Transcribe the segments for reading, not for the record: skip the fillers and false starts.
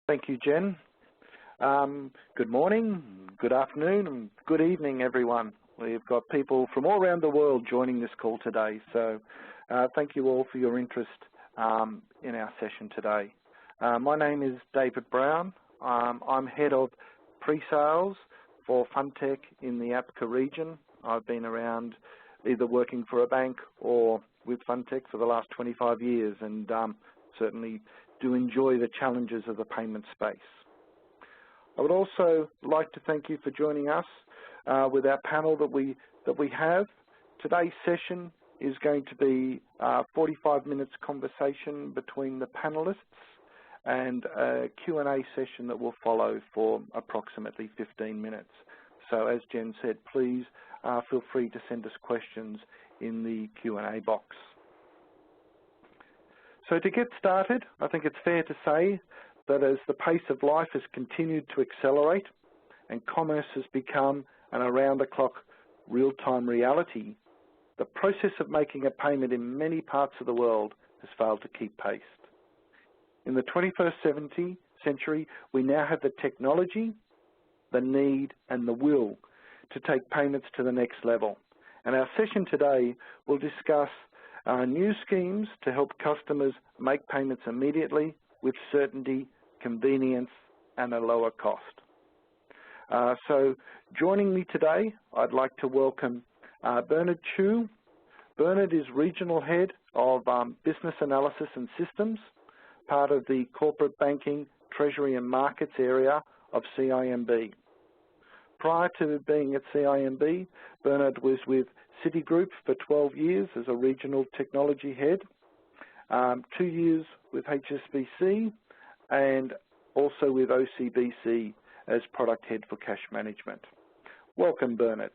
Thank you, Jen. Good morning, good afternoon, and good evening, everyone. We've got people from all around the world joining this call today, so thank you all for your interest in our session today. My name is David Brown. I'm Head of Pre-Sales for FundTech in the APCA region. I've been around either working for a bank or with FundTech for the last 25 years, and certainly do enjoy the challenges of the payment space. I would also like to thank you for joining us with our panel that we have. Today's session is going to be 45 minutes conversation between the panelists and a Q&A session that will follow for approximately 15 minutes. So as Jen said, please feel free to send us questions in the Q&A box. So to get started, I think it's fair to say that as the pace of life has continued to accelerate and commerce has become an around-the-clock real-time reality, the process of making a payment in many parts of the world has failed to keep pace. In the 21st century, we now have the technology, the need, and the will to take payments to the next level. And our session today will discuss new schemes to help customers make payments immediately with certainty, convenience, and a lower cost. So joining me today, I'd like to welcome Bernard Chu. Bernard is Regional Head of Business Analysis and Systems, part of the Corporate Banking, Treasury and Markets area of CIMB. Prior to being at CIMB, Bernard was with Citigroup for 12 years as a Regional Technology Head, 2 years with HSBC, and also with OCBC as Product Head for Cash Management. Welcome, Bernard.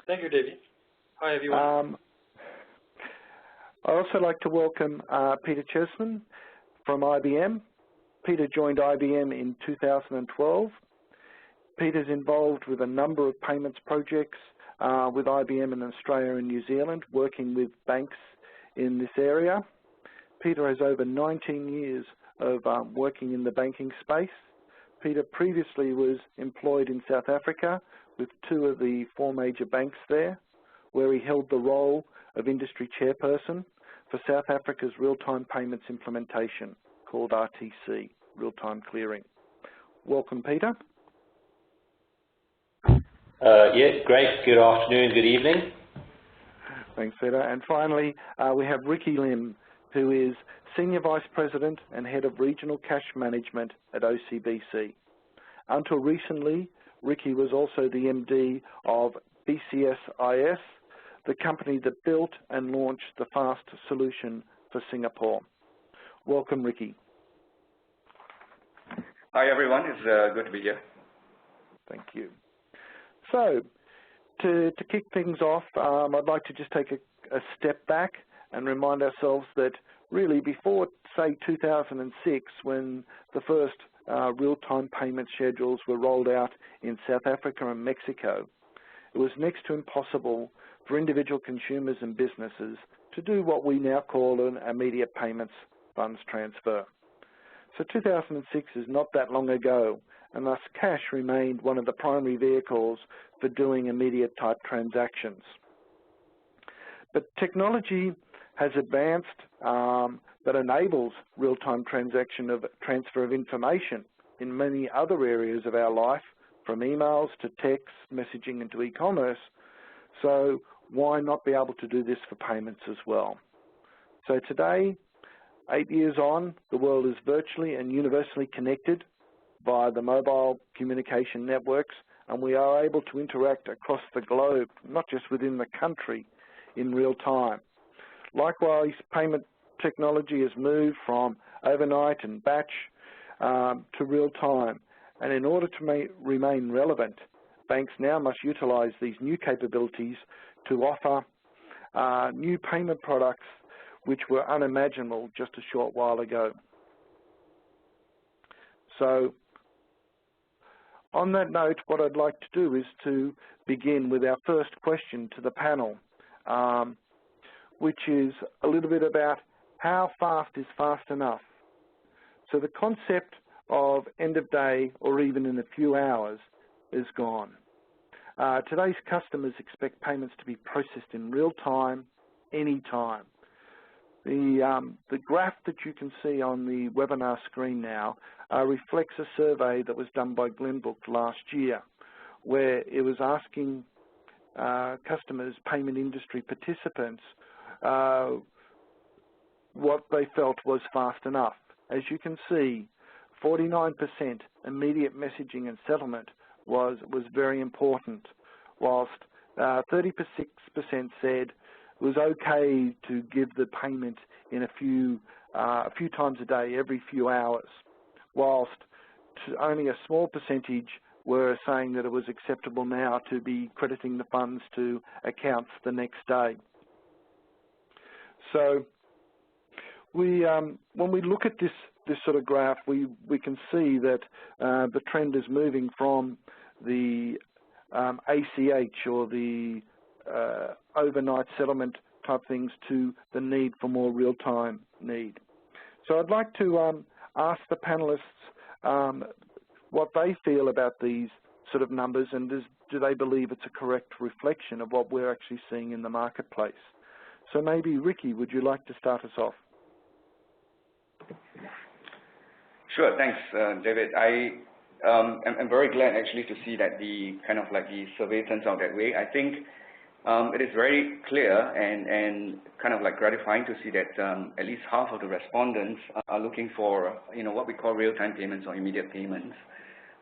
Thank you, David. Hi, everyone. I'd also like to welcome Peter Chessman from IBM. Peter joined IBM in 2012. Peter's involved with a number of payments projects with IBM in Australia and New Zealand, working with banks in this area. Peter has over 19 years of working in the banking space. Peter previously was employed in South Africa with 2 of the 4 major banks there, where he held the role of industry chairperson for South Africa's real-time payments implementation, called RTC, real-time clearing. Welcome, Peter. Yes, great. Good afternoon, good evening. Thanks, Peter. And finally, we have Ricky Lim, who is Senior Vice President and Head of Regional Cash Management at OCBC. Until recently, Ricky was also the MD of BCSIS, the company that built and launched the FAST solution for Singapore. Welcome, Ricky. Hi, everyone. It's good to be here. Thank you. So, to kick things off, I'd like to just take a step back and remind ourselves that really before, say, 2006, when the first real-time payment schedules were rolled out in South Africa and Mexico, it was next to impossible for individual consumers and businesses to do what we now call an immediate payments funds transfer. So 2006 is not that long ago, and thus cash remained one of the primary vehicles for doing immediate type transactions. But technology has advanced that enables real-time transfer of information in many other areas of our life, from emails to text, messaging, and to e-commerce. So why not be able to do this for payments as well? So today, 8 years on, the world is virtually and universally connected via the mobile communication networks, and we are able to interact across the globe, not just within the country, in real time. Likewise, payment technology has moved from overnight and batch to real time, and in order to remain relevant, banks now must utilize these new capabilities to offer new payment products which were unimaginable just a short while ago. So, on that note, what I'd like to do is to begin with our first question to the panel, which is a little bit about how fast is fast enough. So the concept of end of day or even in a few hours is gone. Today's customers expect payments to be processed in real time, any time. The graph that you can see on the webinar screen now reflects a survey that was done by Glenbrook last year, where it was asking customers, payment industry participants, what they felt was fast enough. As you can see, 49% immediate messaging and settlement was very important, whilst 36% said it was okay to give the payment in a few times a day, every few hours, whilst only a small percentage were saying that it was acceptable now to be crediting the funds to accounts the next day. So when we look at this sort of graph, we can see that the trend is moving from the ACH or the overnight settlement type things to the need for more real-time need. So I'd like to ask the panelists what they feel about these sort of numbers, and do they believe it's a correct reflection of what we're actually seeing in the marketplace. So maybe, Ricky, would you like to start us off? Sure, thanks, David. I'm very glad actually to see that the survey turns out that way. I think it is very clear and kind of like gratifying to see that at least half of the respondents are looking for what we call real-time payments or immediate payments,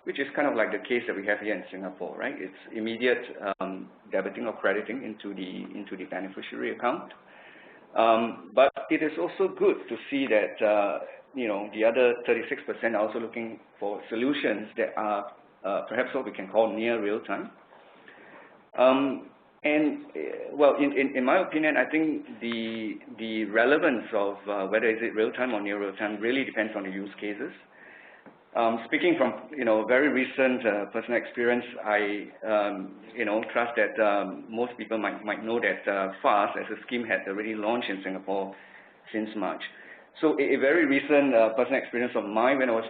which is kind of like the case that we have here in Singapore, right? It's immediate debiting or crediting into the beneficiary account. But it is also good to see that the other 36% are also looking for solutions that are perhaps what we can call near real-time. And well, in my opinion, I think the relevance of whether is it real-time or near real-time really depends on the use cases. Speaking from very recent personal experience, I trust that most people might know that FAST as a scheme had already launched in Singapore since March. So a very recent personal experience of mine when I was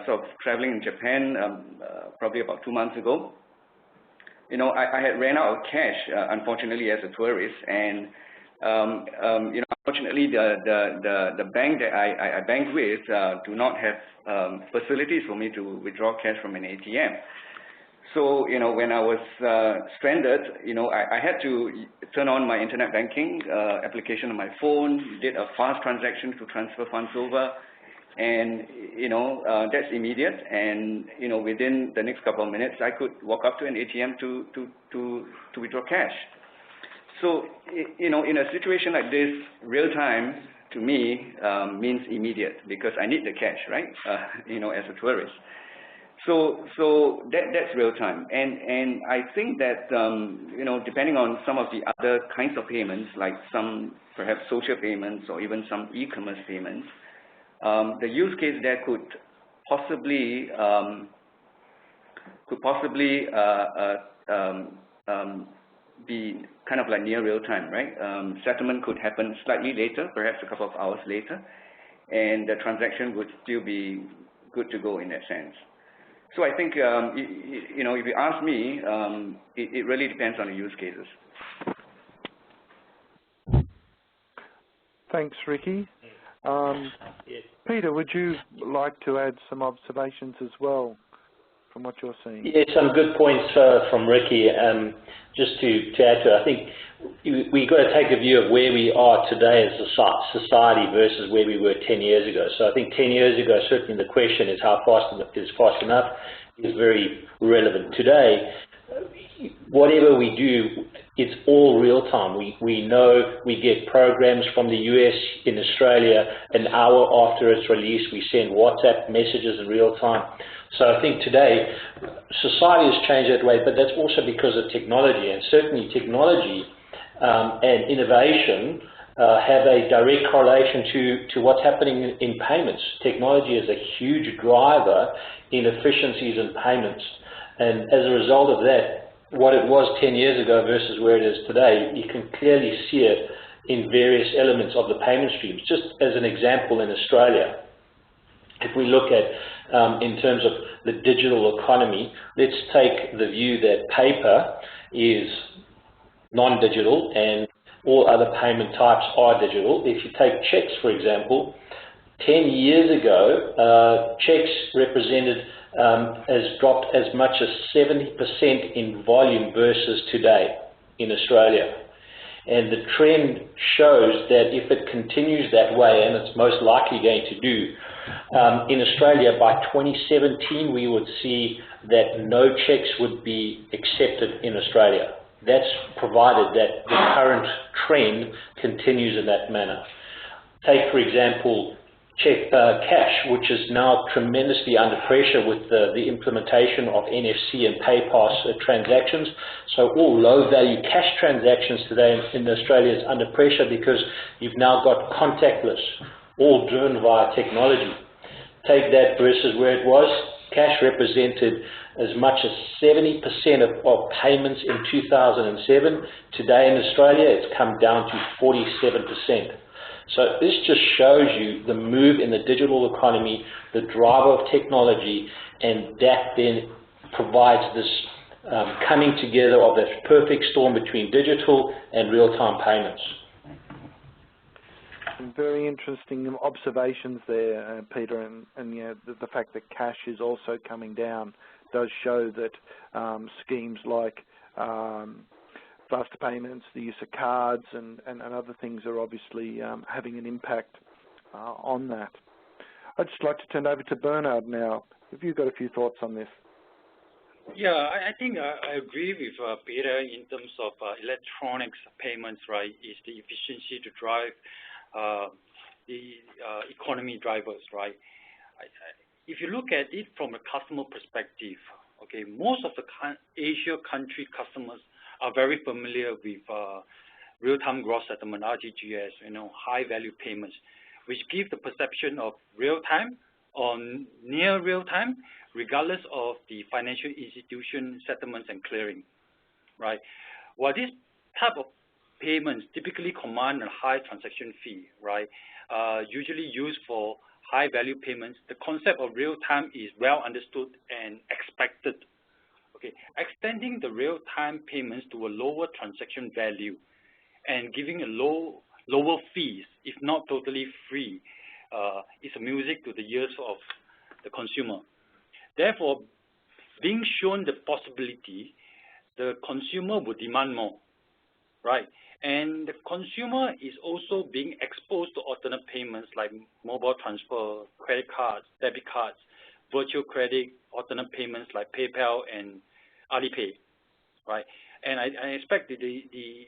sort of traveling in Japan probably about 2 months ago. I had ran out of cash, unfortunately, as a tourist, and unfortunately, the bank that I bank with do not have facilities for me to withdraw cash from an ATM. So when I was stranded, I had to turn on my internet banking application on my phone, did a fast transaction to transfer funds over, and that's immediate. And within the next couple of minutes, I could walk up to an ATM to withdraw cash. So in a situation like this, real time to me means immediate because I need the cash, right? As a tourist. So that's real time, and I think that depending on some of the other kinds of payments, like some perhaps social payments or even some e-commerce payments, the use case there could possibly be kind of like near real time, right? Settlement could happen slightly later, perhaps a couple of hours later, and the transaction would still be good to go in that sense. So I think, if you ask me, it really depends on the use cases. Thanks, Ricky. Peter, would you like to add some observations as well from what you're seeing? Yeah, some good points from Ricky. Just to add to it, I think we've got to take a view of where we are today as a society versus where we were 10 years ago. So I think 10 years ago, certainly the question is how fast is fast enough is very relevant. Today, whatever we do, it's all real time. We know we get programs from the US in Australia an hour after it's released. We send WhatsApp messages in real time. So I think today society has changed that way, but that's also because of technology, and certainly technology and innovation have a direct correlation to what's happening in payments. Technology is a huge driver in efficiencies in payments, and as a result of that, what it was 10 years ago versus where it is today, you can clearly see it in various elements of the payment streams. Just as an example, in Australia, if we look at in terms of the digital economy, let's take the view that paper is non-digital and all other payment types are digital. If you take checks, for example, 10 years ago, checks represented has dropped as much as 70% in volume versus today in Australia. And the trend shows that if it continues that way, and it's most likely going to do, in Australia by 2017 we would see that no checks would be accepted in Australia. That's provided that the current trend continues in that manner. Take, for example, cash, which is now tremendously under pressure with the implementation of NFC and PayPass transactions. So all low-value cash transactions today in Australia is under pressure because you've now got contactless, all driven via technology. Take that versus where it was. Cash represented as much as 70% of payments in 2007. Today in Australia, it's come down to 47%. So this just shows you the move in the digital economy, the driver of technology, and that then provides this coming together of that perfect storm between digital and real-time payments. Some very interesting observations there, Peter, and you know, the fact that cash is also coming down does show that schemes like faster payments, the use of cards and other things are obviously having an impact on that. I'd just like to turn over to Bernard now. Have you got a few thoughts on this? Yeah, I think I agree with Peter in terms of electronics payments, right, is the efficiency to drive the economy drivers, right? If you look at it from a customer perspective, okay, most of the Asia country customers are very familiar with real-time gross settlement, RTGS, you know, high-value payments, which give the perception of real-time or near real-time, regardless of the financial institution settlements and clearing, right? While this type of payments typically command a high transaction fee, right, usually used for high-value payments, the concept of real-time is well understood and expected. Okay, extending the real-time payments to a lower transaction value and giving a lower fees, if not totally free, is a music to the ears of the consumer. Therefore, being shown the possibility, the consumer will demand more, right? And the consumer is also being exposed to alternate payments like mobile transfer, credit cards, debit cards, virtual credit, alternate payments like PayPal and Alipay, right? And I expect the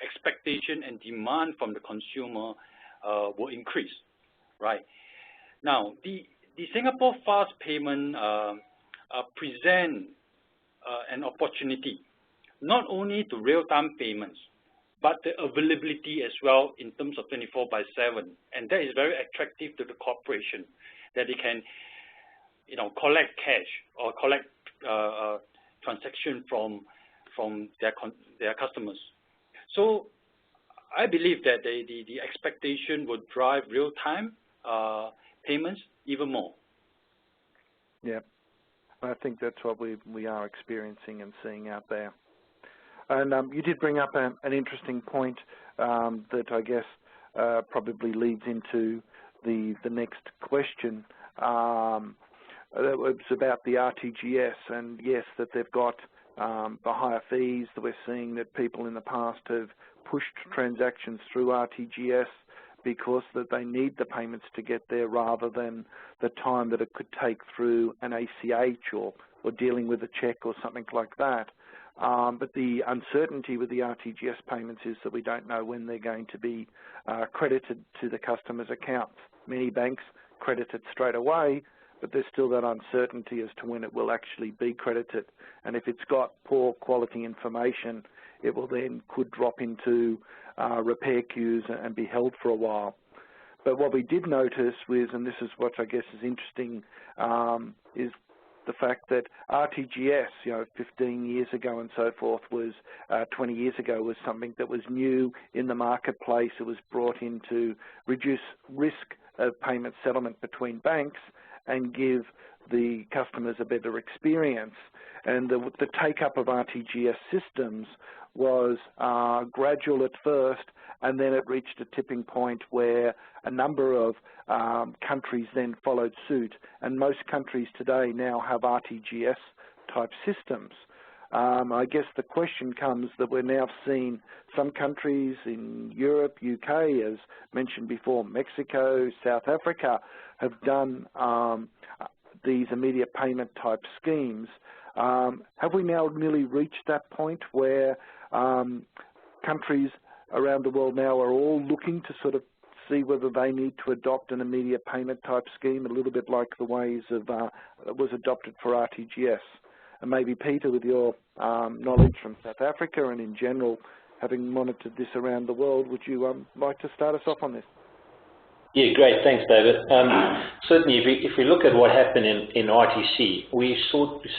expectation and demand from the consumer will increase, right? Now, the Singapore fast payment present an opportunity, not only to real-time payments, but the availability as well in terms of 24/7, and that is very attractive to the corporation, that they can, you know, collect cash or collect transaction from their customers. So I believe that the expectation would drive real-time payments even more. Yeah, I think that's what we are experiencing and seeing out there. And you did bring up an interesting point that I guess probably leads into the next question. It was about the RTGS, and yes, that they've got the higher fees, that we're seeing that people in the past have pushed transactions through RTGS because that they need the payments to get there rather than the time that it could take through an ACH or dealing with a check or something like that. But the uncertainty with the RTGS payments is that we don't know when they're going to be credited to the customer's accounts. Many banks credit it straight away, but there's still that uncertainty as to when it will actually be credited. And if it's got poor quality information, it will then could drop into repair queues and be held for a while. But what we did notice was, and this is what I guess is interesting, is the fact that RTGS, 15 years ago and so forth, was 20 years ago, was something that was new in the marketplace. It was brought in to reduce risk payment settlement between banks and give the customers a better experience. And the take-up of RTGS systems was gradual at first, and then it reached a tipping point where a number of countries then followed suit. And most countries today now have RTGS-type systems. I guess the question comes that we're now seeing some countries in Europe, UK, as mentioned before, Mexico, South Africa, have done these immediate payment type schemes. Have we now nearly reached that point where countries around the world now are all looking to sort of see whether they need to adopt an immediate payment type scheme, a little bit like the ways of was adopted for RTGS? And maybe Peter, with your knowledge from South Africa and in general, having monitored this around the world, would you like to start us off on this? Yeah, great. Thanks, David. Certainly, if we look at what happened in RTC, we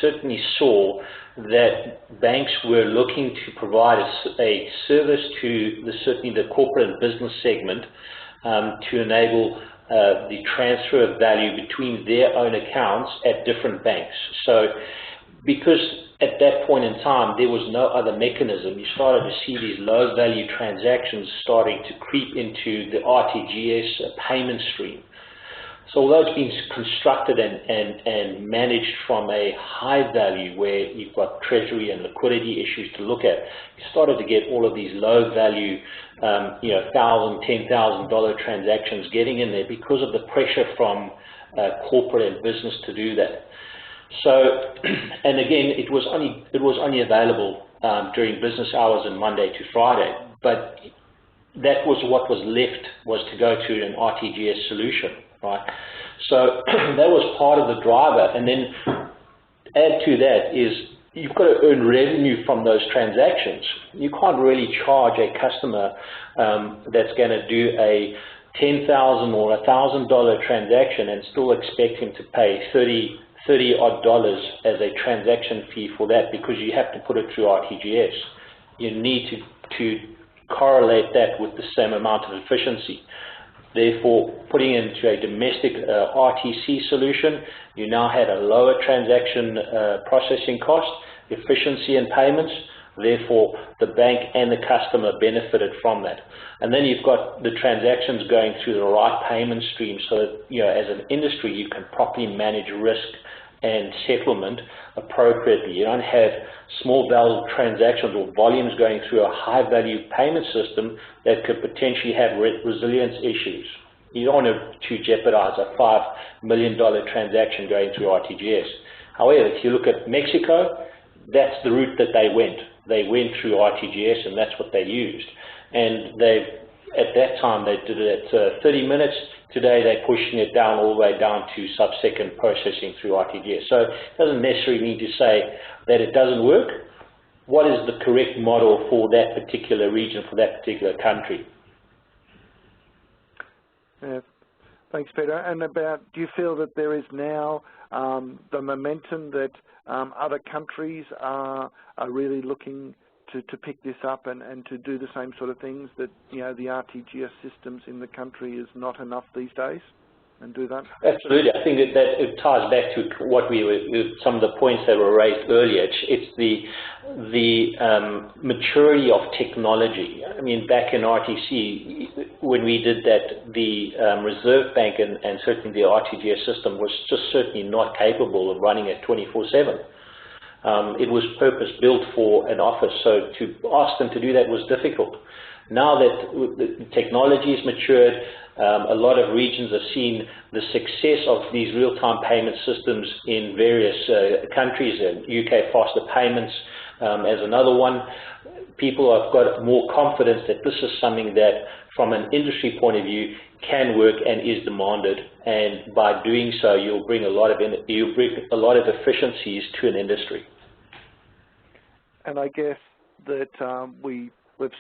certainly saw that banks were looking to provide a service to certainly the corporate and business segment to enable the transfer of value between their own accounts at different banks. So, because at that point in time there was no other mechanism, you started to see these low-value transactions starting to creep into the RTGS payment stream. So although it's been constructed and managed from a high value where you've got treasury and liquidity issues to look at, you started to get all of these low-value, $1,000, $10,000 transactions getting in there because of the pressure from corporate and business to do that. So, and again, it was only available during business hours and Monday to Friday, but that was what was left, was to go to an RTGS solution, right? So that was part of the driver, and then add to that is you've got to earn revenue from those transactions. You can't really charge a customer that's going to do a $10,000 or $1,000 transaction and still expect him to pay $30 odd as a transaction fee for that, because you have to put it through RTGS. You need to correlate that with the same amount of efficiency. Therefore, putting into a domestic RTC solution, you now had a lower transaction processing cost, efficiency in payments. Therefore, the bank and the customer benefited from that. And then you've got the transactions going through the right payment stream, so that, as an industry, you can properly manage risk and settlement appropriately. You don't have small value transactions or volumes going through a high value payment system that could potentially have resilience issues. You don't want to jeopardize a $5 million transaction going through RTGS. However, if you look at Mexico, that's the route that they went. They went through RTGS, and that's what they used. And at that time, they did it at 30 minutes. Today, they're pushing it down all the way down to sub-second processing through RTGS. So it doesn't necessarily mean to say that it doesn't work. What is the correct model for that particular region, for that particular country? Yeah. Thanks, Peter. And do you feel that there is now the momentum that other countries are really looking to pick this up and to do the same sort of things, that the RTGS systems in the country is not enough these days, and do that? Absolutely. I think that it ties back to what some of the points that were raised earlier. It's the maturity of technology. I mean, back in RTC, when we did that, the Reserve Bank and certainly the RTGS system was just certainly not capable of running it 24/7. It was purpose-built for an office, so to ask them to do that was difficult. Now that the technology has matured, a lot of regions have seen the success of these real-time payment systems in various countries, UK faster payments as another one. People have got more confidence that this is something that, from an industry point of view, can work and is demanded, and by doing so, you'll bring a lot of efficiencies to an industry. And I guess that we've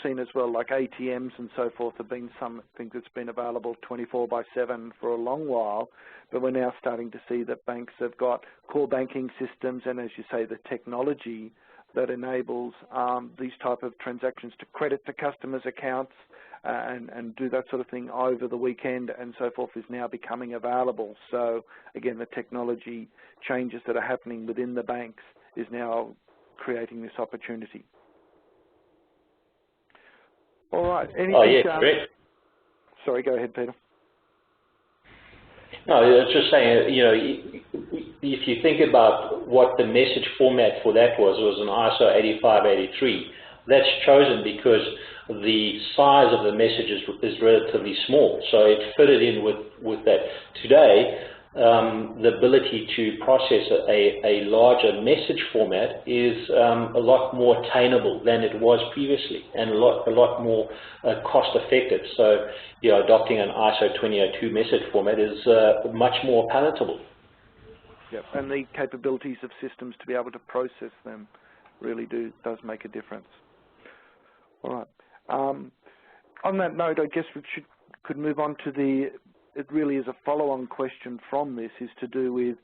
seen as well, like ATMs and so forth have been something that's been available 24/7 for a long while, but we're now starting to see that banks have got core banking systems and, as you say, the technology that enables these type of transactions to credit to customers' accounts and do that sort of thing over the weekend and so forth is now becoming available. So again, the technology changes that are happening within the banks is now creating this opportunity. All right. Anything, oh, yeah, correct. Sorry, go ahead, Peter. No, I was just saying, you know, if you think about what the message format for that was an ISO 8583. That's chosen because the size of the message is relatively small, so it fitted in with that. Today, the ability to process a larger message format is a lot more attainable than it was previously, and a lot more cost effective. So, you know, adopting an ISO 2002 message format is much more palatable. Yep, and the capabilities of systems to be able to process them really does make a difference. All right. On that note, I guess we could move on to it really is a follow-on question from this, is to do with,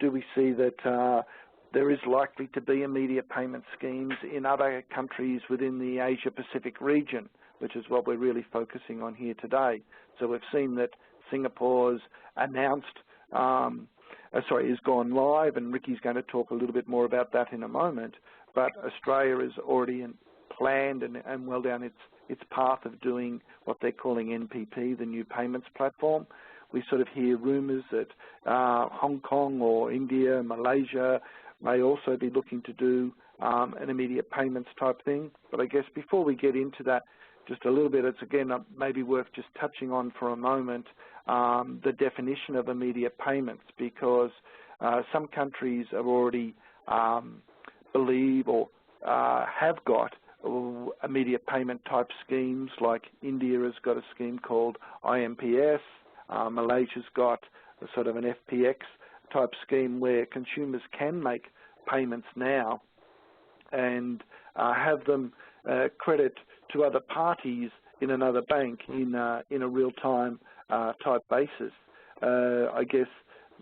do we see that there is likely to be immediate payment schemes in other countries within the Asia-Pacific region, which is what we're really focusing on here today. So we've seen that Singapore's announced, has gone live, and Ricky's going to talk a little bit more about that in a moment, but Australia is already planned and well down its path of doing what they're calling NPP, the new payments platform. We sort of hear rumours that Hong Kong or India, Malaysia may also be looking to do an immediate payments type thing. But I guess before we get into that, just a little bit, it's again maybe worth just touching on for a moment the definition of immediate payments, because some countries have already believe or have got immediate payment type schemes, like India has got a scheme called IMPS, Malaysia's got a sort of an FPX type scheme where consumers can make payments now and have them credit to other parties in another bank in a real-time type basis. I guess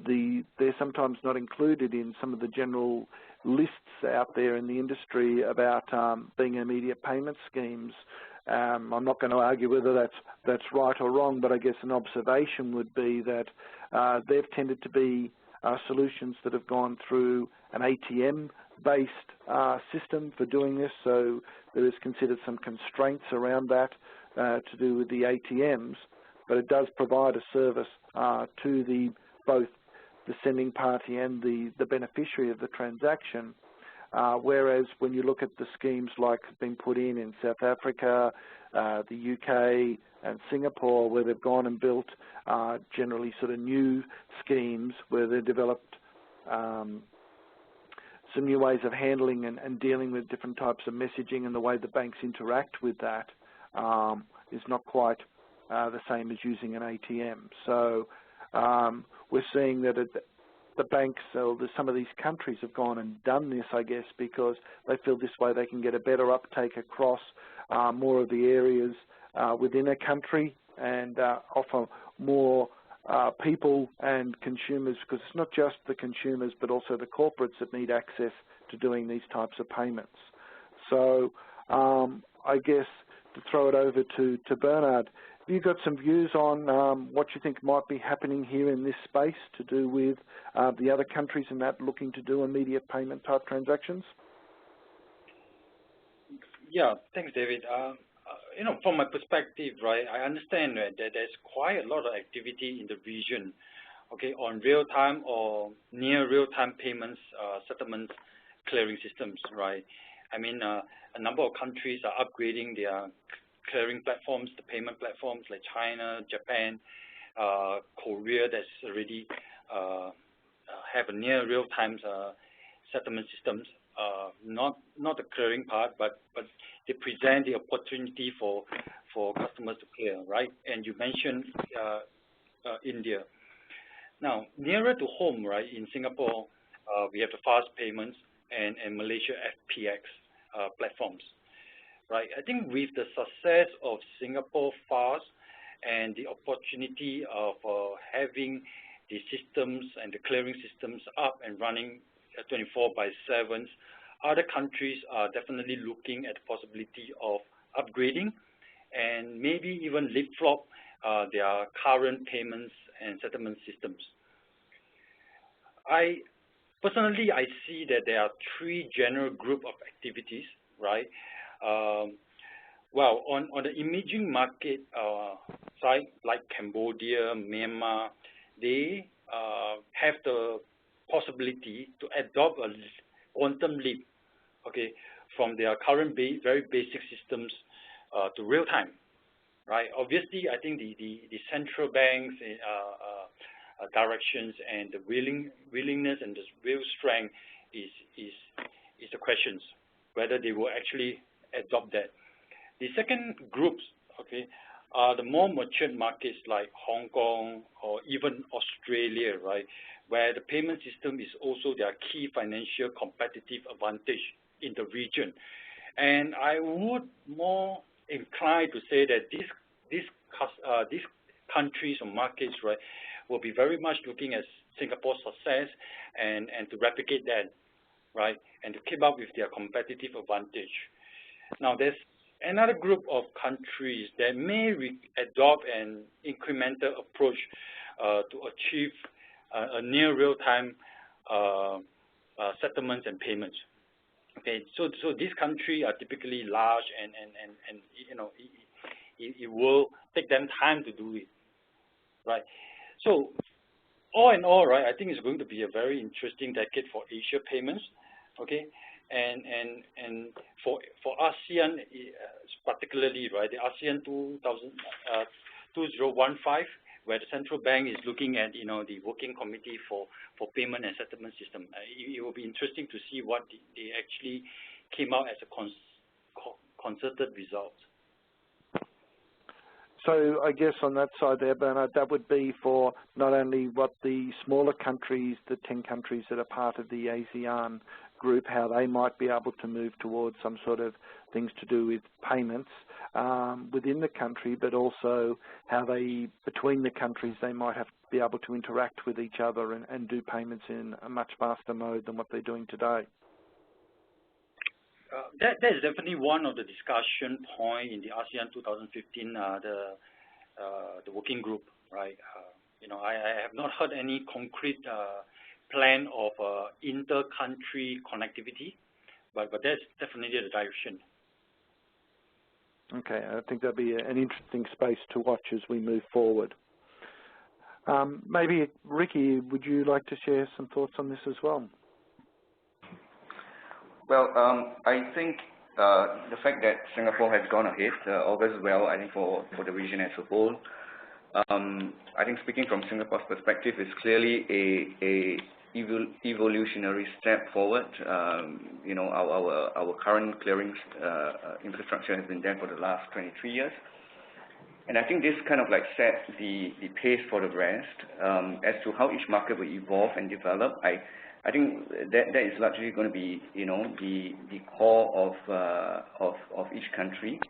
they're sometimes not included in some of the general lists out there in the industry about being immediate payment schemes. I'm not going to argue whether that's right or wrong, but I guess an observation would be that they've tended to be solutions that have gone through an ATM-based system for doing this, so there is considered some constraints around that to do with the ATMs, but it does provide a service to both the sending party and the beneficiary of the transaction, whereas when you look at the schemes like being put in South Africa, the UK and Singapore, where they've gone and built generally sort of new schemes where they've developed some new ways of handling and dealing with different types of messaging, and the way the banks interact with that is not quite the same as using an ATM. So we're seeing that the banks, or some of these countries have gone and done this, I guess, because they feel this way they can get a better uptake across more of the areas within a country and offer more people and consumers, because it's not just the consumers but also the corporates that need access to doing these types of payments. So I guess to throw it over to Bernard, have you got some views on what you think might be happening here in this space to do with the other countries in that looking to do immediate payment type transactions? Yeah, thanks, David. You know, from my perspective, right, I understand that there's quite a lot of activity in the region, okay, on real-time or near real-time payments, settlements, clearing systems, right? I mean, a number of countries are upgrading their clearing platforms, the payment platforms like China, Japan, Korea, that's already have a near real-time settlement systems. Not the clearing part, but they present the opportunity for customers to clear, right? And you mentioned India. Now, nearer to home, right, in Singapore, we have the fast payments and Malaysia FPX platforms. Right. I think with the success of Singapore Fast and the opportunity of having the systems and the clearing systems up and running 24/7 other countries are definitely looking at the possibility of upgrading and maybe even leapfrog their current payments and settlement systems. Personally, I see that there are three general group of activities, right? Well, on the emerging market side, like Cambodia, Myanmar, they have the possibility to adopt a quantum leap, okay, from their current very basic systems to real time, right? Obviously, I think the central banks directions and the willingness and the real strength is the questions whether they will actually adopt that. The second groups, okay, are the more mature markets like Hong Kong or even Australia, right, where the payment system is also their key financial competitive advantage in the region. And I would more inclined to say that these countries or markets, right, will be very much looking at Singapore's success and to replicate that, right, and to keep up with their competitive advantage. Now, there's another group of countries that may adopt an incremental approach to achieve a near real-time settlements and payments. Okay, so these countries are typically large and you know it will take them time to do it, right? So all in all, right, I think it's going to be a very interesting decade for Asia payments, okay, and for ASEAN particularly, right, the ASEAN 2015, where the central bank is looking at the working committee for payment and settlement system. It will be interesting to see what they actually came out as a concerted result. So I guess on that side there, Bernard, that would be for not only what the smaller countries, the 10 countries that are part of the ASEAN group, how they might be able to move towards some sort of things to do with payments within the country, but also how they, between the countries, they might have to be able to interact with each other and do payments in a much faster mode than what they're doing today. That is definitely one of the discussion point in the ASEAN 2015, the working group, right? I have not heard any concrete plan of inter-country connectivity, but that's definitely the direction. Okay, I think that'll be an interesting space to watch as we move forward. Maybe, Ricky, would you like to share some thoughts on this as well? Well, I think the fact that Singapore has gone ahead augurs well, I think, for the region as a whole. I think speaking from Singapore's perspective is clearly a evolutionary step forward. Our current clearing infrastructure has been there for the last 23 years. And I think this kind of like set the pace for the rest as to how each market will evolve and develop. I think that is largely going to be, the core of each country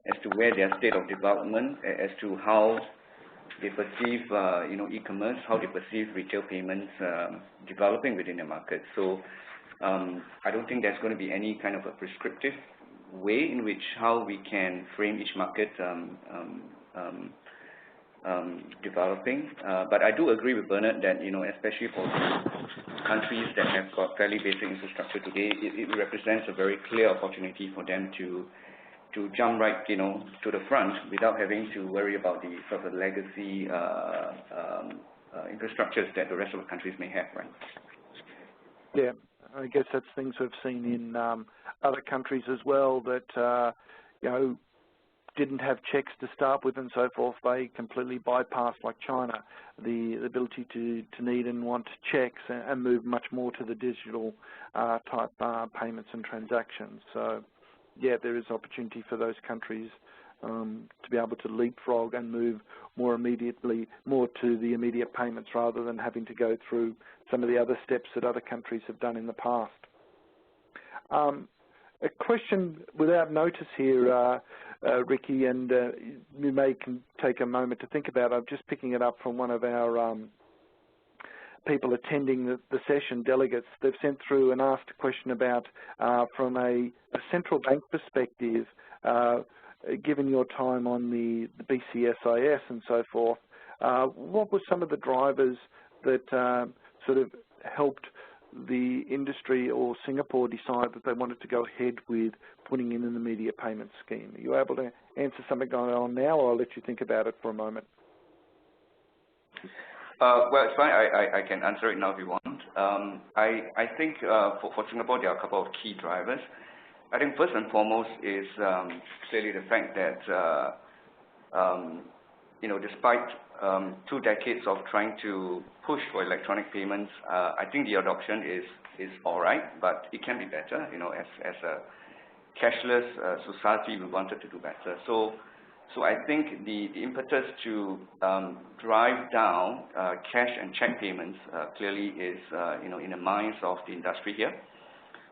as to where their state of development, as to how they perceive, e-commerce, how they perceive retail payments developing within the market. So I don't think there's going to be any kind of a prescriptive way in which how we can frame each market developing. But I do agree with Bernard that, especially for countries that have got fairly basic infrastructure today, it represents a very clear opportunity for them to jump right, to the front without having to worry about the sort of legacy infrastructures that the rest of the countries may have, right? Yeah, I guess that's things we've seen in other countries as well that, didn't have checks to start with and so forth. They completely bypassed, like China, the ability to need and want checks and move much more to the digital type payments and transactions. So, yeah, there is opportunity for those countries to be able to leapfrog and move more to the immediate payments rather than having to go through some of the other steps that other countries have done in the past. A question without notice here, Ricky, and you may can take a moment to think about it. I'm just picking it up from one of our people attending the session, delegates, they've sent through and asked a question about, from a central bank perspective, given your time on the BCSIS and so forth, what were some of the drivers that sort of helped the industry or Singapore decide that they wanted to go ahead with putting in an immediate payment scheme? Are you able to answer something going on now, or I'll let you think about it for a moment? Well, it's fine. I can answer it now if you want. I think for Singapore, there are a couple of key drivers. I think first and foremost is clearly the fact that, despite 2 decades of trying to push for electronic payments, I think the adoption is all right, but it can be better. As a cashless society, we wanted to do better. So I think the impetus to drive down cash and check payments clearly is in the minds of the industry here.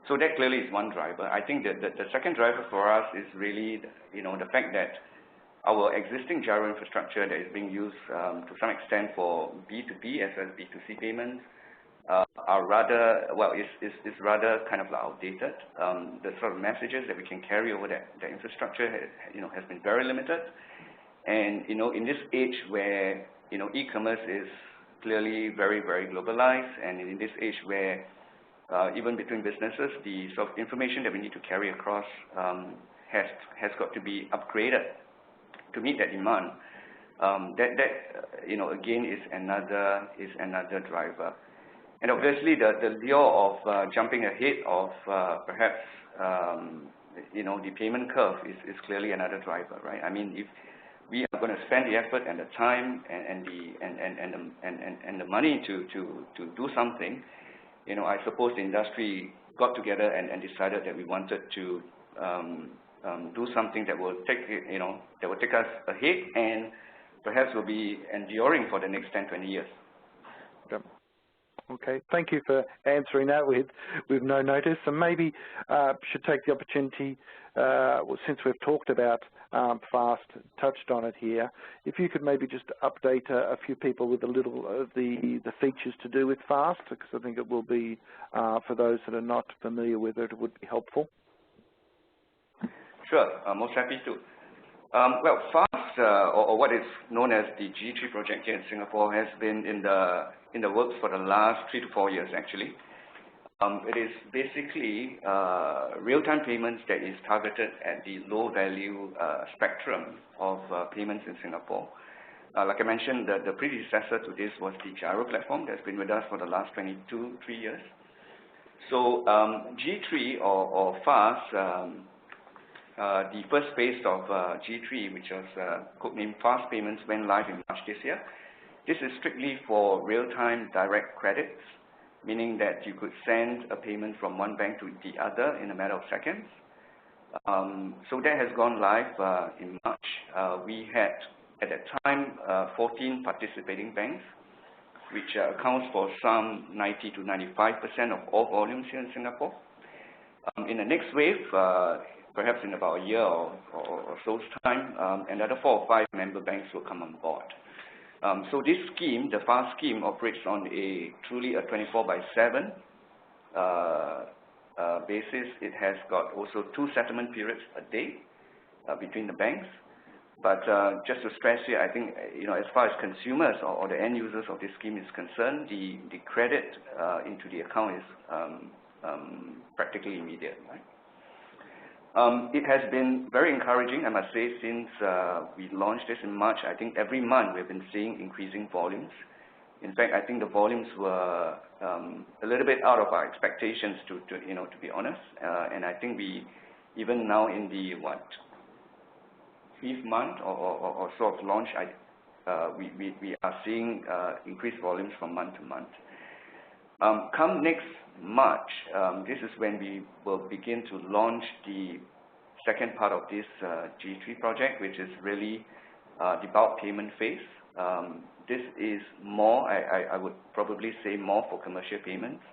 So that clearly is one driver. I think that the second driver for us is really the fact that our existing gyro infrastructure that is being used to some extent for B2B as well as B2C payments are rather, well, is rather kind of outdated. The sort of messages that we can carry over that infrastructure has been very limited. And in this age where e-commerce is clearly very, very globalized, and in this age where even between businesses, the sort of information that we need to carry across has got to be upgraded to meet that demand. Again is another driver. And obviously the lure of jumping ahead of perhaps the payment curve is clearly another driver, right? I mean, if we are going to spend the effort and the time and the money to do something, I suppose the industry got together and decided that we wanted to do something that will take us ahead and perhaps will be enduring for the next 10, 20 years. Yep. Okay, thank you for answering that with no notice. And maybe should take the opportunity, since we've talked about FAST, touched on it here, if you could maybe just update a few people with a little of the features to do with FAST, because I think it will be, for those that are not familiar with it, it would be helpful. Sure, most happy to. Well, FAST, or what is known as the G3 project here in Singapore, has been in the works for the last 3 to 4 years, actually. It is basically real-time payments that is targeted at the low-value spectrum of payments in Singapore. Like I mentioned, the predecessor to this was the gyro platform that's been with us for the last 3 years. So G3 or FAST, the first phase of G3, which was codenamed Fast Payments, went live in March this year. This is strictly for real-time direct credits, meaning that you could send a payment from one bank to the other in a matter of seconds. So that has gone live in March. We had, at that time, 14 participating banks, which accounts for some 90 to 95% of all volumes here in Singapore. In the next wave, perhaps in about a year or so's time, another 4 or 5 member banks will come on board. So this scheme, the FAST scheme, operates on truly a 24/7 basis. It has got also 2 settlement periods a day between the banks. But just to stress here, I think as far as consumers or the end users of this scheme is concerned, the credit into the account is practically immediate, right? It has been very encouraging, I must say, since we launched this in March. I think every month we've been seeing increasing volumes. In fact, I think the volumes were a little bit out of our expectations, to be honest. And I think we, even now in the 5th month or so of launch, we are seeing increased volumes from month to month. Come next March, this is when we will begin to launch the second part of this G3 project, which is really the bulk payment phase. This is more, I would probably say, more for commercial payments.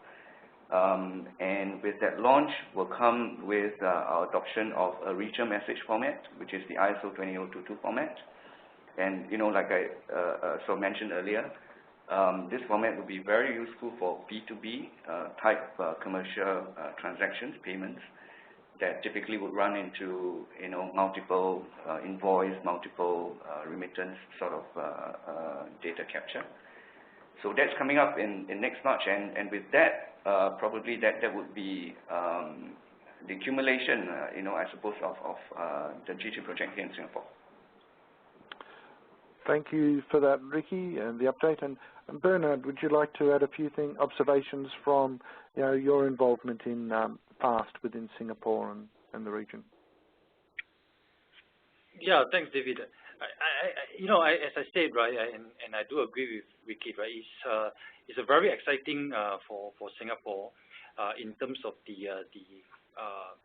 And with that launch will come with our adoption of a richer message format, which is the ISO 20022 format. And like I mentioned earlier, this format would be very useful for B2B type commercial transactions, payments, that typically would run into multiple invoice, multiple remittance sort of data capture. So that's coming up in next March, and with that, probably that would be the accumulation, I suppose, of the G2 project here in Singapore. Thank you for that, Ricky, and the update. And Bernard, would you like to add a few observations from your involvement in FAST within Singapore and the region? Yeah, thanks, David. As I said, right, and I do agree with Ricky, right, it's a very exciting for Singapore in terms of the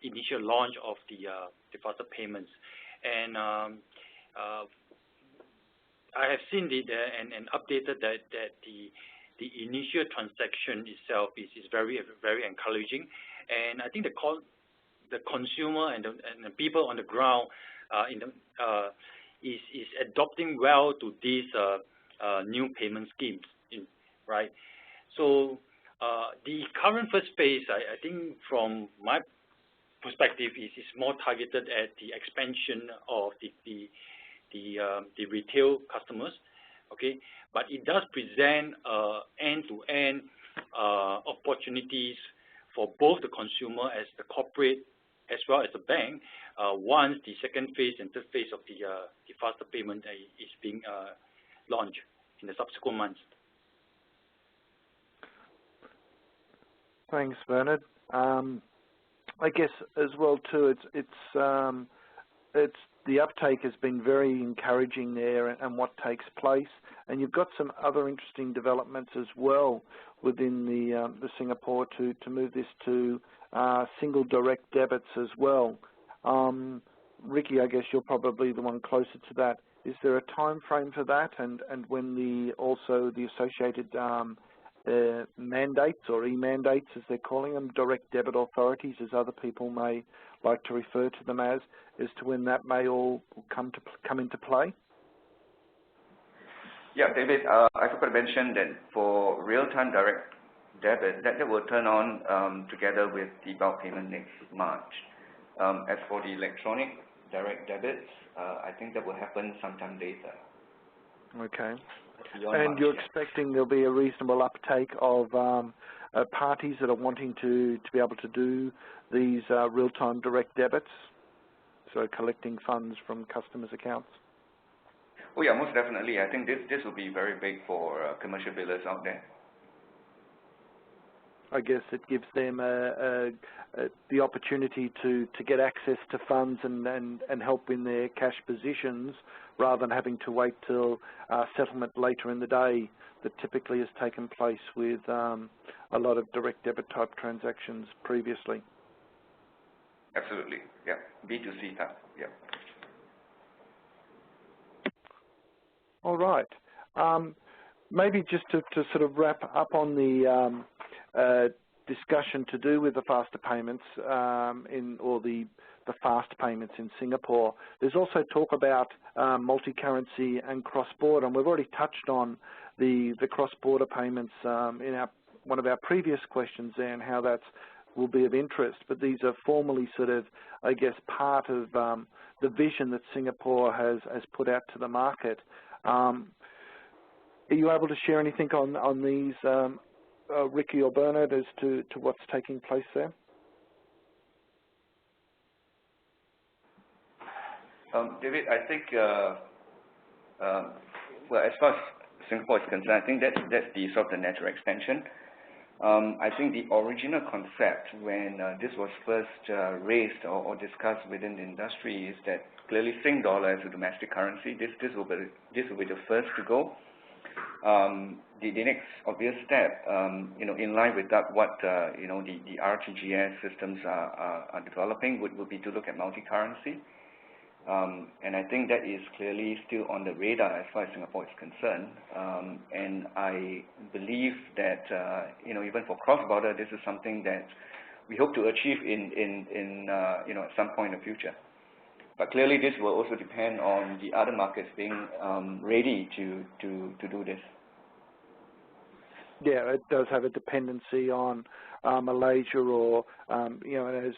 initial launch of the faster payments, and I have seen it and updated that the initial transaction itself is very encouraging, and I think the consumer and the people on the ground is adopting well to these new payment schemes, right? So the current first phase, I think from my perspective, is more targeted at the expansion of the retail customers, okay? But it does present end-to-end opportunities for both the consumer as the corporate as well as the bank once the second phase and third phase of the faster payment is being launched in the subsequent months. Thanks, Bernard. I guess as well too, it's the uptake has been very encouraging there, and what takes place, and you've got some other interesting developments as well within the Singapore to move this to single direct debits as well. Ricky, I guess you're probably the one closer to that. Is there a time frame for that, and when also the associated mandates or e-mandates, as they're calling them, direct debit authorities, as other people may like to refer to them as to when that may all come into play? Yeah, David, I forgot to mention that for real-time direct debit, that will turn on together with the bulk payment next March. As for the electronic direct debits, I think that will happen sometime later. Okay. Beyond and March, you're yeah. expecting there'll be a reasonable uptake of parties that are wanting to be able to do these real-time direct debits, so collecting funds from customers' accounts? Oh yeah, most definitely. I think this will be very big for commercial billers out there. I guess it gives them the opportunity to get access to funds and help in their cash positions rather than having to wait till settlement later in the day that typically has taken place with a lot of direct debit type transactions previously. Absolutely, yeah. B2C type, yeah. All right. Maybe just to sort of wrap up on the discussion to do with the faster payments or the fast payments in Singapore. There's also talk about multi-currency and cross-border, and we've already touched on the cross-border payments in one of our previous questions there, and how that will be of interest. But these are formally sort of, I guess, part of the vision that Singapore has put out to the market. Are you able to share anything on these, Ricky or Bernard, as to what's taking place there? David, I think, well, as far as Singapore is concerned, I think that's the sort of the natural extension. I think the original concept when this was first raised or discussed within the industry is that clearly Sing dollar as a domestic currency, this will be the first to go. The next obvious step, in line with that, what the RTGS systems are developing would be to look at multi-currency. And I think that is clearly still on the radar as far as Singapore is concerned. And I believe that even for cross-border, this is something that we hope to achieve in at some point in the future. But clearly, this will also depend on the other markets being ready to do this. Yeah, it does have a dependency on Malaysia or, as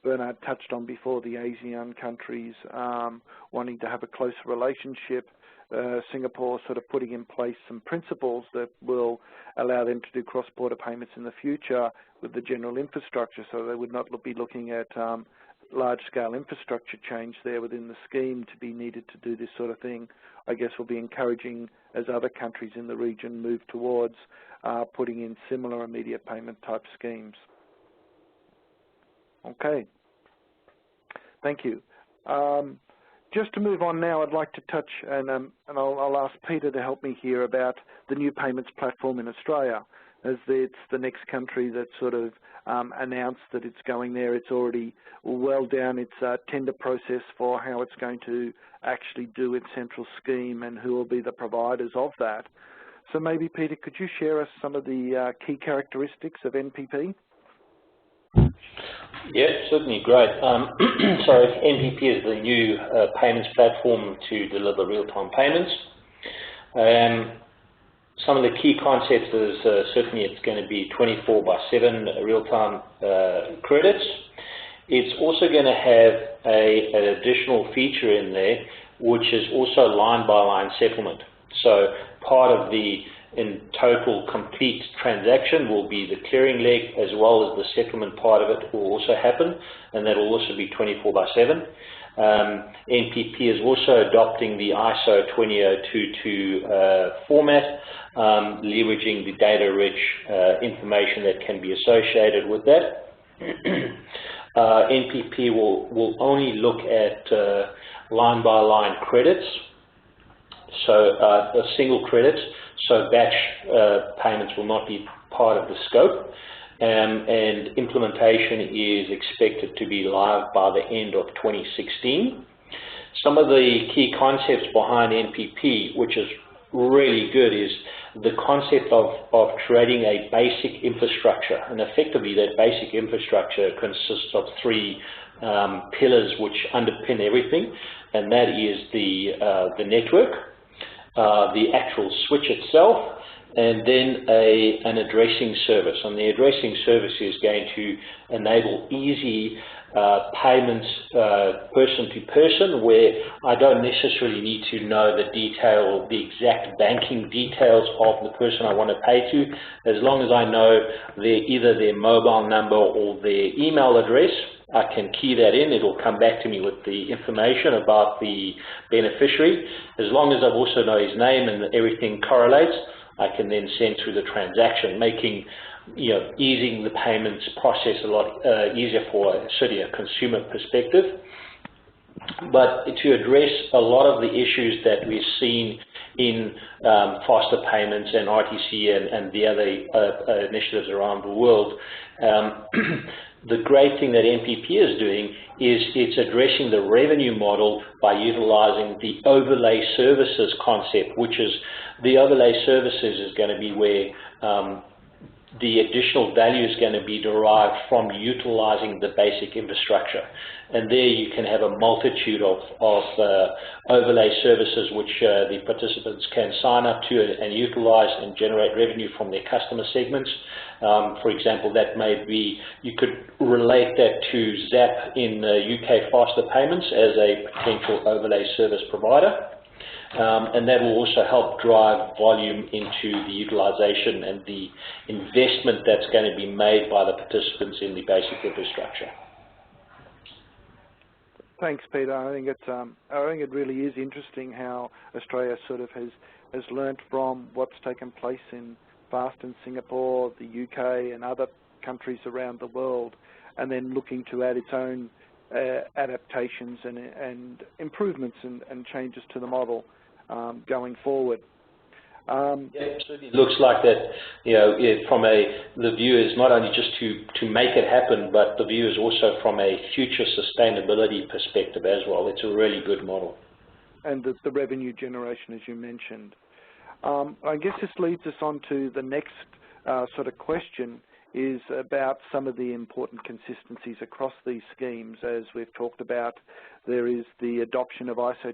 Bernard touched on before, the ASEAN countries wanting to have a closer relationship. Singapore sort of putting in place some principles that will allow them to do cross-border payments in the future with the general infrastructure, so they would not be looking at large-scale infrastructure change there within the scheme to be needed to do this sort of thing. I guess will be encouraging as other countries in the region move towards putting in similar immediate payment type schemes. Okay, thank you. Just to move on now, I'd like to touch, and I'll ask Peter to help me here about the new payments platform in Australia, as it's the next country that sort of announced that it's going there. It's already well down its tender process for how it's going to actually do its central scheme and who will be the providers of that. So maybe, Peter, could you share us some of the key characteristics of NPP? Yeah, certainly, great. So NPP is the new payments platform to deliver real-time payments. Some of the key concepts is certainly it's going to be 24/7 real-time credits. It's also going to have an additional feature in there, which is also line-by-line settlement. So part of the in total complete transaction will be the clearing leg, as well as the settlement part of it will also happen, and that will also be 24/7. NPP is also adopting the ISO 20022 format, leveraging the data-rich information that can be associated with that. NPP will only look at line-by-line credits, so single credits, so batch payments will not be part of the scope, and implementation is expected to be live by the end of 2016. Some of the key concepts behind NPP, which is really good, is the concept of creating a basic infrastructure, and effectively that basic infrastructure consists of three pillars which underpin everything, and that is the network, the actual switch itself, and then an addressing service. And the addressing service is going to enable easy payments person to person, where I don't necessarily need to know the exact banking details of the person I want to pay to. As long as I know either their mobile number or their email address, I can key that in. It'll come back to me with the information about the beneficiary. As long as I also know his name and everything correlates, I can then send through the transaction, making, easing the payments process a lot easier for certainly a consumer perspective. But to address a lot of the issues that we've seen in faster payments and RTC and the other initiatives around the world, the great thing that NPP is doing is it's addressing the revenue model by utilizing the overlay services concept, which is the overlay services is going to be where the additional value is going to be derived from utilizing the basic infrastructure. And there you can have a multitude of overlay services which the participants can sign up to and utilize and generate revenue from their customer segments. For example, that may be, you could relate that to Zap in UK faster payments as a potential overlay service provider. And that will also help drive volume into the utilization and the investment that's going to be made by the participants in the basic infrastructure. Thanks, Peter. I think it really is interesting how Australia sort of has learnt from what's taken place in FAST in Singapore, the UK, and other countries around the world, and then looking to add its own adaptations and improvements and changes to the model going forward. Yeah, it certainly looks like that, from the view is not only just to make it happen, but the view is also from a future sustainability perspective as well. It's a really good model. And the revenue generation, as you mentioned. I guess this leads us on to the next sort of question, is about some of the important consistencies across these schemes. As we've talked about, there is the adoption of ISO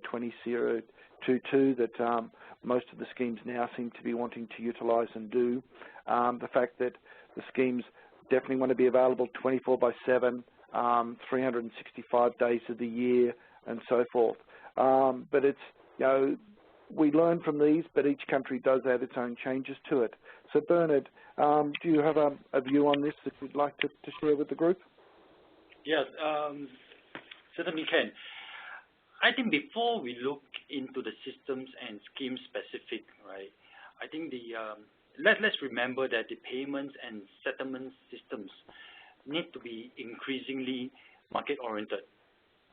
to too, that most of the schemes now seem to be wanting to utilise and do. The fact that the schemes definitely want to be available 24/7, 365 days of the year, and so forth. But it's, you know, we learn from these, but each country does add its own changes to it. So Bernard, do you have a view on this that you'd like to share with the group? Yes, certainly can. I think before we look into the systems and scheme specific, right, I think let's remember that the payments and settlement systems need to be increasingly market-oriented,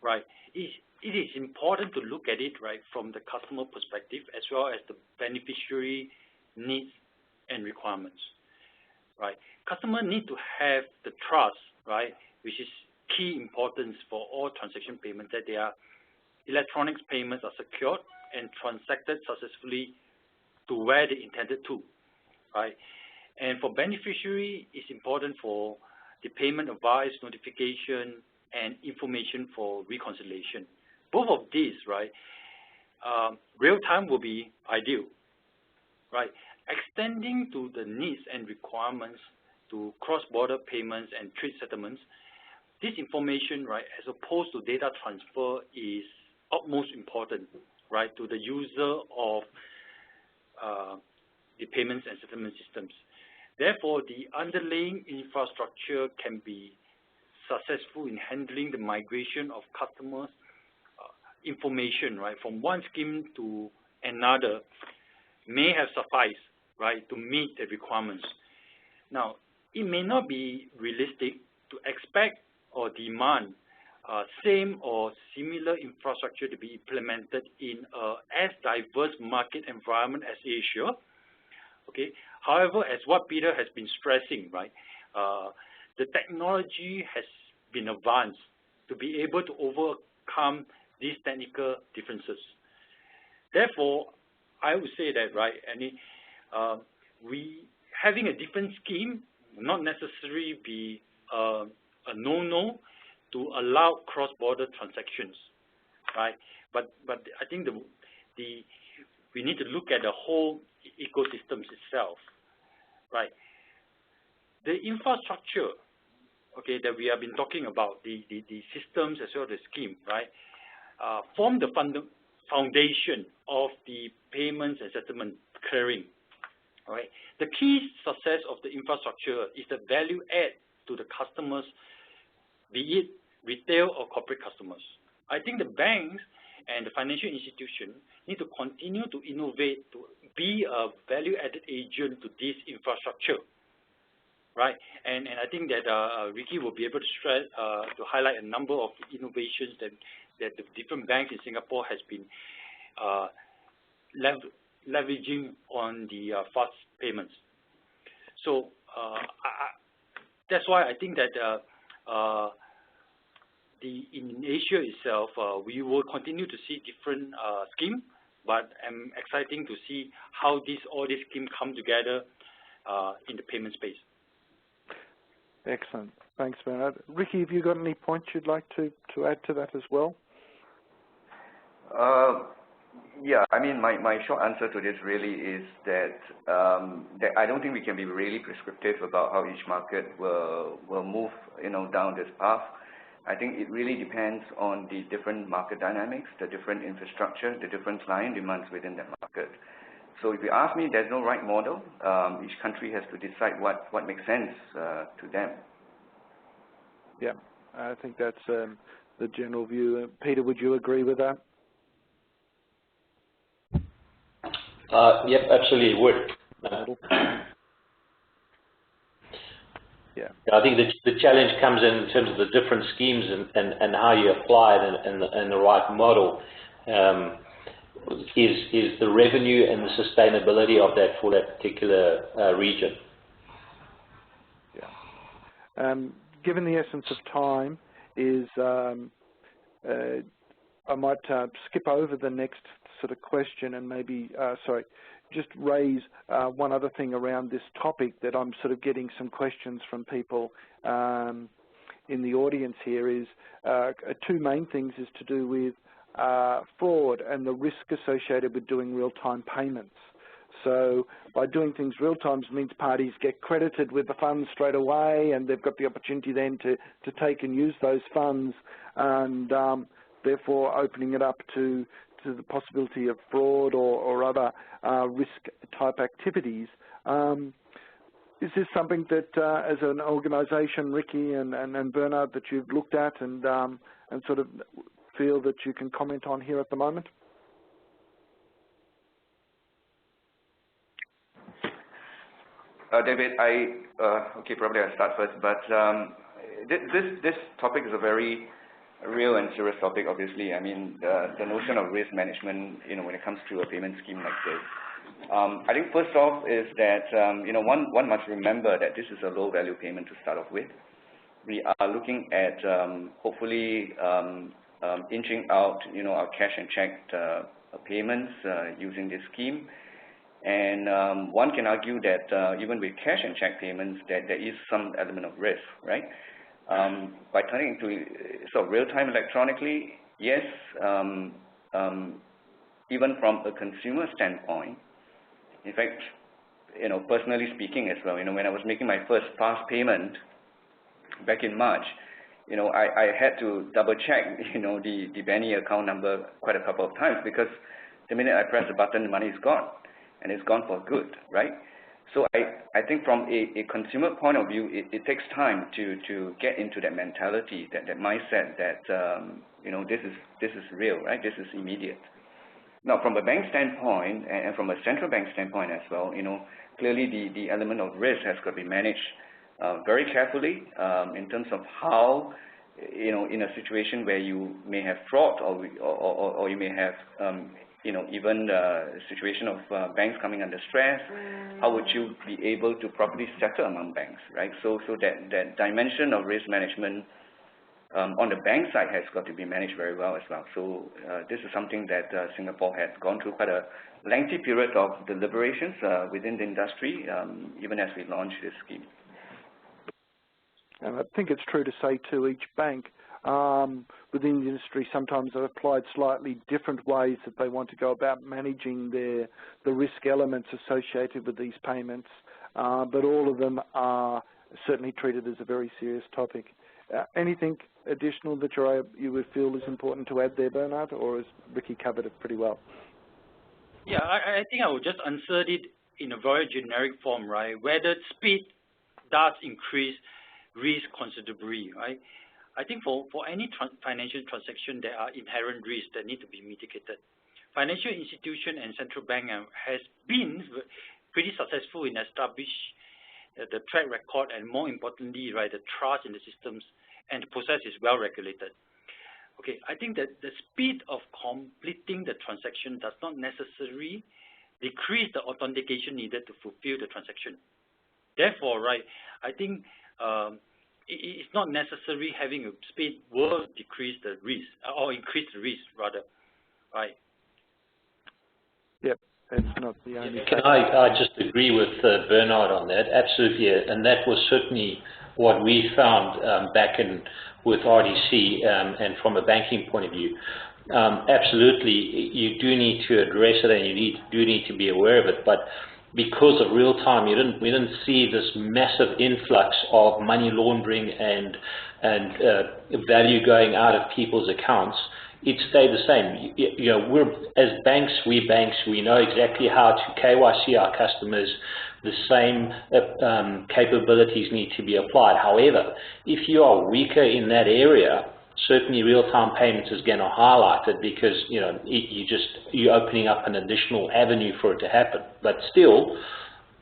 right? It is important to look at it, right, from the customer perspective as well as the beneficiary needs and requirements, right? Customers need to have the trust, right, which is key importance for all transaction payments, that their electronic payments are secured and transacted successfully to where they intended to, right? And for beneficiary, it's important for the payment advice, notification, and information for reconciliation. Both of these, right, real time will be ideal, right? Extending to the needs and requirements to cross-border payments and trade settlements, this information, right, as opposed to data transfer, is utmost important, right, to the user of the payments and settlement systems. Therefore, the underlying infrastructure can be successful in handling the migration of customers' information, right, from one scheme to another, may have sufficed, right, to meet the requirements. Now, it may not be realistic to expect or demand same or similar infrastructure to be implemented in as diverse market environment as Asia. Okay. However, as what Peter has been stressing, right, the technology has been advanced to be able to overcome these technical differences. Therefore, I would say that, right, we having a different scheme will not necessarily be a no-no to allow cross-border transactions, right? But I think we need to look at the whole ecosystems itself, right? The infrastructure, okay, that we have been talking about, the systems as well as the scheme, right, form the foundation of the payments and settlement clearing, all right? The key success of the infrastructure is the value add to the customers, be it retail or corporate customers. I think the banks and the financial institutions need to continue to innovate to be a value-added agent to this infrastructure, right? And I think that Ricky will be able to stress to highlight a number of innovations that the different banks in Singapore has been leveraging on the fast payments. So that's why I think that in Asia itself, we will continue to see different schemes, but I'm exciting to see how all these schemes come together in the payment space. Excellent. Thanks, Bernard. Ricky, have you got any points you'd like to add to that as well? Yeah, I mean, my short answer to this really is that I don't think we can be really prescriptive about how each market will move, down this path. I think it really depends on the different market dynamics, the different infrastructure, the different client demands within that market. So if you ask me, there's no right model. Each country has to decide what makes sense to them. Yeah, I think that's the general view. Peter, would you agree with that? Yep, absolutely would. Yeah. I think the challenge comes in terms of the different schemes and how you apply it and the right model is the revenue and the sustainability of that for that particular region. Yeah. Given the essence of time, I might skip over the next sort of question and maybe, just raise one other thing around this topic that I'm sort of getting some questions from people in the audience here is two main things is to do with fraud and the risk associated with doing real-time payments. So by doing things real-time means parties get credited with the funds straight away, and they've got the opportunity then to take and use those funds, and therefore opening it up to the possibility of fraud or other risk-type activities. Is this something that, as an organisation, Ricky and Bernard, that you've looked at and sort of feel that you can comment on here at the moment? David, okay, probably I'll start first, but this topic is a very real and serious topic, obviously. I mean, the notion of risk management, when it comes to a payment scheme like this. I think first off is that, one must remember that this is a low-value payment to start off with. We are looking at hopefully inching out, our cash and check payments using this scheme. And one can argue that even with cash and check payments, that there is some element of risk, right? By turning into sort of real-time electronically, yes, even from a consumer standpoint, in fact, personally speaking as well, when I was making my first fast payment back in March, I had to double-check, the Benny account number quite a couple of times, because the minute I press the button, the money is gone, and it's gone for good, right? So I think from a consumer point of view, it takes time to get into that mentality, that mindset that this is real, right? This is immediate. Now, from a bank standpoint and from a central bank standpoint as well, clearly the element of risk has got to be managed very carefully in terms of how, in a situation where you may have fraud or you may have even the situation of banks coming under stress, how would you be able to properly settle among banks, right? So that dimension of risk management on the bank side has got to be managed very well as well. So this is something that Singapore had gone through quite a lengthy period of deliberations within the industry, even as we launched this scheme. And I think it's true to say too, each bank within the industry sometimes have applied slightly different ways that they want to go about managing the risk elements associated with these payments, but all of them are certainly treated as a very serious topic. Anything additional that you would feel is important to add there, Bernard, or has Ricky covered it pretty well? Yeah, I think I would just answer it in a very generic form, right? Whether speed does increase risk considerably, right? I think for any financial transaction, there are inherent risks that need to be mitigated. Financial institution and central bank has been pretty successful in establishing the track record, and more importantly, right, the trust in the systems, and the process is well regulated. Okay, I think that the speed of completing the transaction does not necessarily decrease the authentication needed to fulfill the transaction. Therefore, right, I think it's not necessary having a speed will decrease the risk or increase the risk rather, right? Yep, that's not the only. Can I just agree with Bernard on that? Absolutely, and that was certainly what we found back in with RDC and from a banking point of view. Absolutely, you do need to address it, and you do need to be aware of it, but because of real time, we didn't see this massive influx of money laundering and value going out of people's accounts. It stayed the same. As banks, we know exactly how to KYC our customers. The same capabilities need to be applied. However, if you are weaker in that area, certainly real-time payments is going to highlight it, because you're opening up an additional avenue for it to happen. But still,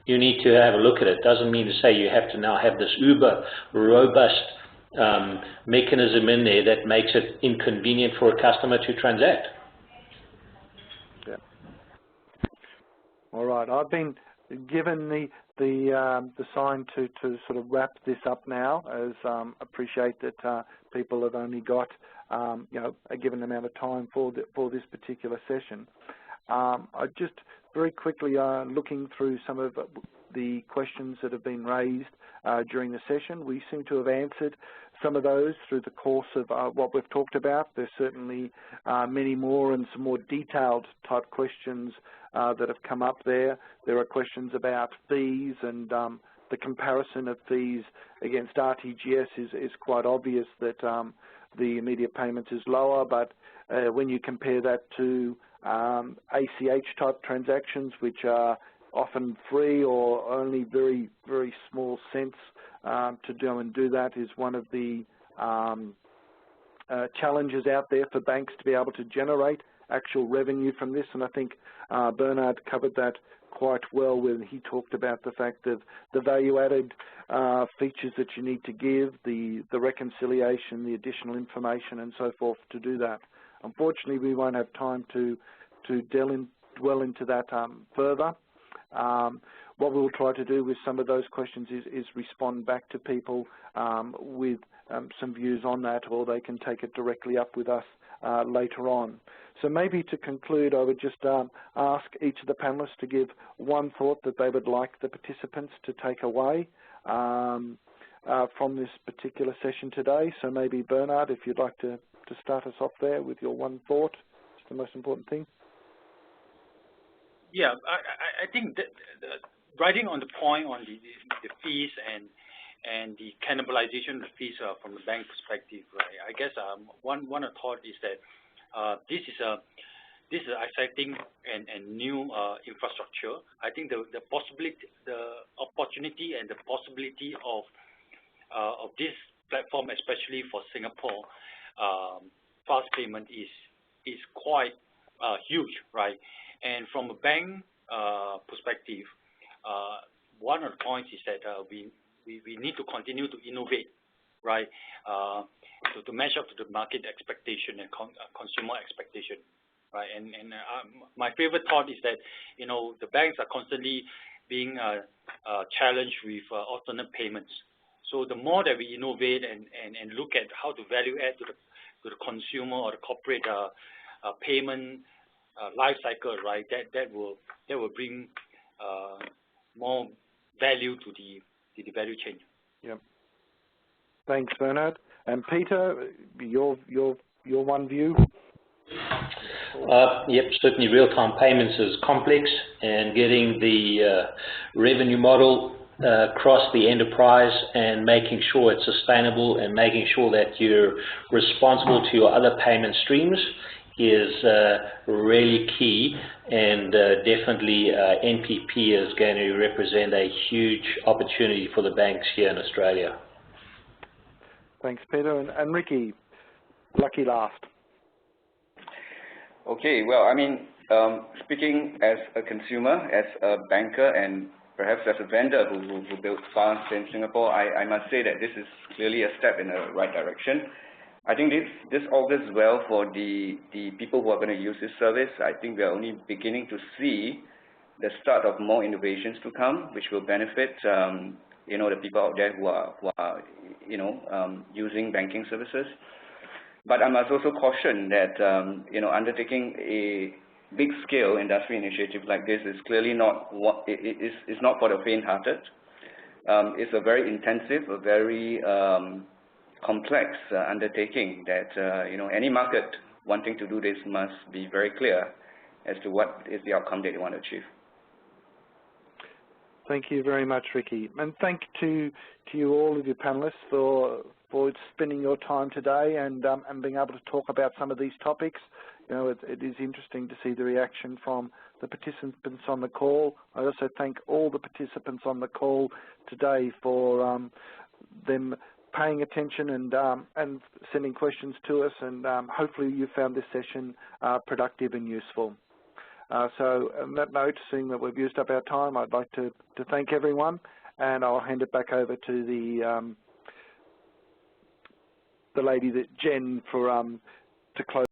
you need to have a look at it. Doesn't mean to say you have to now have this uber robust mechanism in there that makes it inconvenient for a customer to transact. Yeah. All right. I've been given the sign to sort of wrap this up now, as appreciate that people have only got a given amount of time for this particular session. I just very quickly looking through some of the questions that have been raised during the session. We seem to have answered some of those through the course of what we've talked about. There's certainly many more and some more detailed type questions that have come up there. There are questions about fees, and the comparison of fees against RTGS is quite obvious that the immediate payments is lower, but when you compare that to ACH type transactions, which are often free or only very, very small cents to do that, is one of the challenges out there for banks to be able to generate actual revenue from this. And I think Bernard covered that quite well when he talked about the fact that the value-added features that you need to give, the reconciliation, the additional information and so forth to do that. Unfortunately, we won't have time to dwell into that further. What we'll try to do with some of those questions is respond back to people with some views on that, or they can take it directly up with us later on. So maybe to conclude, I would just ask each of the panelists to give one thought that they would like the participants to take away from this particular session today. So maybe Bernard, if you'd like to start us off there with your one thought, it's the most important thing. Yeah, I think that writing on the point on the fees and the cannibalization of the fees from the bank perspective, right? I guess one thought is that this is exciting and new infrastructure. I think the opportunity and the possibility of this platform, especially for Singapore, fast payment is quite huge, right? And from a bank perspective, one of the points is that we need to continue to innovate, right? To match up to the market expectation and consumer expectation, right? And my favorite thought is that, you know, the banks are constantly being challenged with alternate payments. So the more that we innovate and look at how to value add to the consumer or the corporate payment life cycle, right? That will bring more value to the value chain. Yep. Thanks, Bernard. And Peter, your one view. Yep, certainly real-time payments is complex, and getting the revenue model across the enterprise and making sure it's sustainable and making sure that you're responsible to your other payment streams is really key, and definitely NPP is going to represent a huge opportunity for the banks here in Australia. Thanks, Peter. And Ricky, lucky last. Okay, well, I mean, speaking as a consumer, as a banker, and perhaps as a vendor who builds fast in Singapore, I must say that this is clearly a step in the right direction. I think this augurs well for the people who are going to use this service. I think we are only beginning to see the start of more innovations to come, which will benefit you know, the people out there who are you know, using banking services. But I must also caution that you know, undertaking a big scale industry initiative like this is clearly not it's not for the faint-hearted. It's a very intensive, a very complex undertaking that you know, any market wanting to do this must be very clear as to what is the outcome that they want to achieve. Thank you very much, Ricky, and thank to you all of your panelists for spending your time today and being able to talk about some of these topics. You know, it is interesting to see the reaction from the participants on the call. I also thank all the participants on the call today for them paying attention and sending questions to us, and hopefully you found this session productive and useful. So on that note, seeing that we've used up our time, I'd like to thank everyone, and I'll hand it back over to the lady, Jen, for to close.